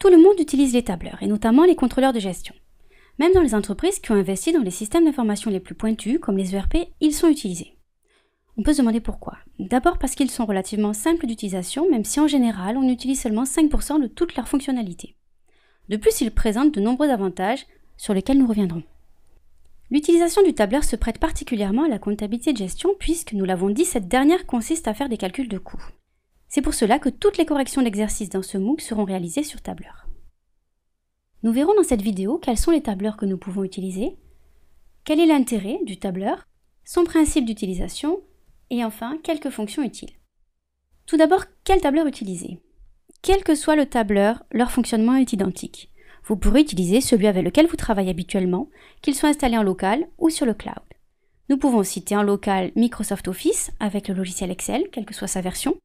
Tout le monde utilise les tableurs, et notamment les contrôleurs de gestion. Même dans les entreprises qui ont investi dans les systèmes d'information les plus pointus, comme les ERP, ils sont utilisés. On peut se demander pourquoi. D'abord parce qu'ils sont relativement simples d'utilisation, même si en général, on utilise seulement 5% de toutes leurs fonctionnalités. De plus, ils présentent de nombreux avantages sur lesquels nous reviendrons. L'utilisation du tableur se prête particulièrement à la comptabilité de gestion puisque, nous l'avons dit, cette dernière consiste à faire des calculs de coûts. C'est pour cela que toutes les corrections d'exercices dans ce MOOC seront réalisées sur tableur. Nous verrons dans cette vidéo quels sont les tableurs que nous pouvons utiliser, quel est l'intérêt du tableur, son principe d'utilisation et enfin quelques fonctions utiles. Tout d'abord, quel tableur utiliser? Quel que soit le tableur, leur fonctionnement est identique. Vous pourrez utiliser celui avec lequel vous travaillez habituellement, qu'il soit installé en local ou sur le cloud. Nous pouvons citer en local Microsoft Office avec le logiciel Excel, quelle que soit sa version,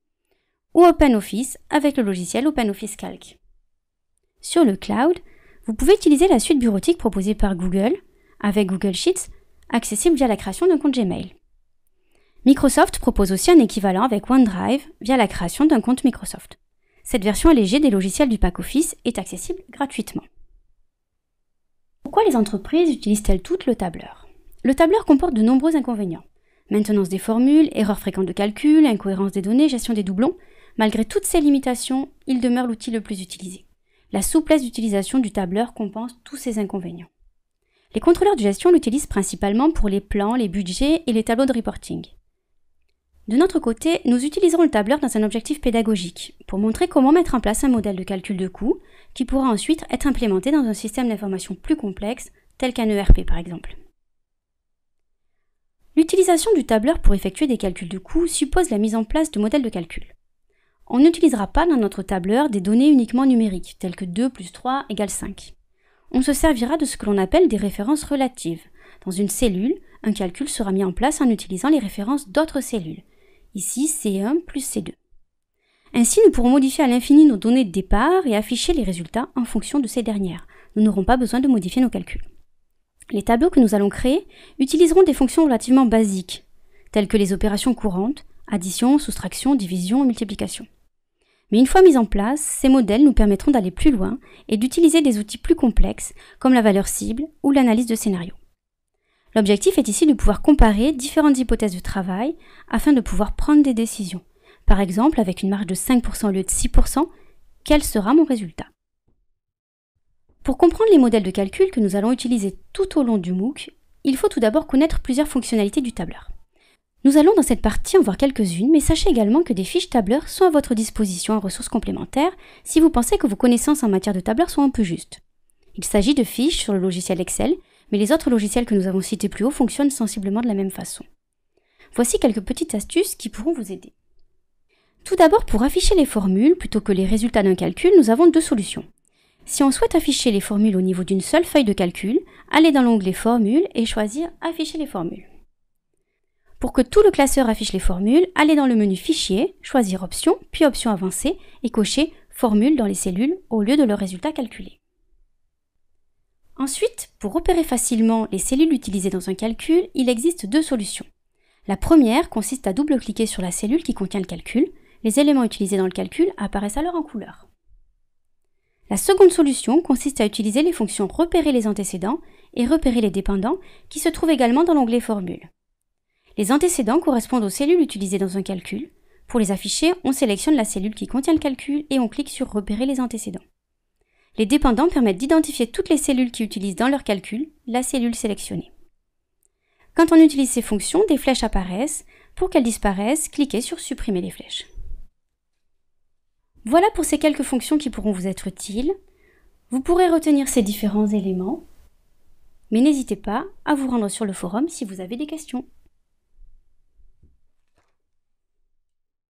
ou OpenOffice avec le logiciel OpenOffice Calc. Sur le cloud, vous pouvez utiliser la suite bureautique proposée par Google avec Google Sheets, accessible via la création d'un compte Gmail. Microsoft propose aussi un équivalent avec OneDrive via la création d'un compte Microsoft. Cette version allégée des logiciels du pack Office est accessible gratuitement. Pourquoi les entreprises utilisent-elles toutes le tableur? Le tableur comporte de nombreux inconvénients. Maintenance des formules, erreurs fréquentes de calcul, incohérence des données, gestion des doublons. Malgré toutes ces limitations, il demeure l'outil le plus utilisé. La souplesse d'utilisation du tableur compense tous ces inconvénients. Les contrôleurs de gestion l'utilisent principalement pour les plans, les budgets et les tableaux de reporting. De notre côté, nous utiliserons le tableur dans un objectif pédagogique, pour montrer comment mettre en place un modèle de calcul de coûts qui pourra ensuite être implémenté dans un système d'information plus complexe, tel qu'un ERP par exemple. L'utilisation du tableur pour effectuer des calculs de coûts suppose la mise en place de modèles de calcul. On n'utilisera pas dans notre tableur des données uniquement numériques, telles que 2 plus 3 égale 5. On se servira de ce que l'on appelle des références relatives. Dans une cellule, un calcul sera mis en place en utilisant les références d'autres cellules. Ici, C1 plus C2. Ainsi, nous pourrons modifier à l'infini nos données de départ et afficher les résultats en fonction de ces dernières. Nous n'aurons pas besoin de modifier nos calculs. Les tableaux que nous allons créer utiliseront des fonctions relativement basiques, telles que les opérations courantes, addition, soustraction, division et multiplication. Mais une fois mis en place, ces modèles nous permettront d'aller plus loin et d'utiliser des outils plus complexes, comme la valeur cible ou l'analyse de scénario. L'objectif est ici de pouvoir comparer différentes hypothèses de travail afin de pouvoir prendre des décisions. Par exemple, avec une marge de 5% au lieu de 6%, quel sera mon résultat? Pour comprendre les modèles de calcul que nous allons utiliser tout au long du MOOC, il faut tout d'abord connaître plusieurs fonctionnalités du tableur. Nous allons dans cette partie en voir quelques-unes, mais sachez également que des fiches tableur sont à votre disposition en ressources complémentaires si vous pensez que vos connaissances en matière de tableur sont un peu justes. Il s'agit de fiches sur le logiciel Excel, mais les autres logiciels que nous avons cités plus haut fonctionnent sensiblement de la même façon. Voici quelques petites astuces qui pourront vous aider. Tout d'abord, pour afficher les formules plutôt que les résultats d'un calcul, nous avons deux solutions. Si on souhaite afficher les formules au niveau d'une seule feuille de calcul, allez dans l'onglet Formules et choisir Afficher les formules. Pour que tout le classeur affiche les formules, allez dans le menu Fichier, choisir Options, puis Options avancées et cocher Formules dans les cellules au lieu de leur résultat calculé. Ensuite, pour repérer facilement les cellules utilisées dans un calcul, il existe deux solutions. La première consiste à double-cliquer sur la cellule qui contient le calcul. Les éléments utilisés dans le calcul apparaissent alors en couleur. La seconde solution consiste à utiliser les fonctions Repérer les antécédents et Repérer les dépendants qui se trouvent également dans l'onglet Formules. Les antécédents correspondent aux cellules utilisées dans un calcul. Pour les afficher, on sélectionne la cellule qui contient le calcul et on clique sur Repérer les antécédents. Les dépendants permettent d'identifier toutes les cellules qui utilisent dans leur calcul la cellule sélectionnée. Quand on utilise ces fonctions, des flèches apparaissent. Pour qu'elles disparaissent, cliquez sur Supprimer les flèches. Voilà pour ces quelques fonctions qui pourront vous être utiles. Vous pourrez retenir ces différents éléments, mais n'hésitez pas à vous rendre sur le forum si vous avez des questions.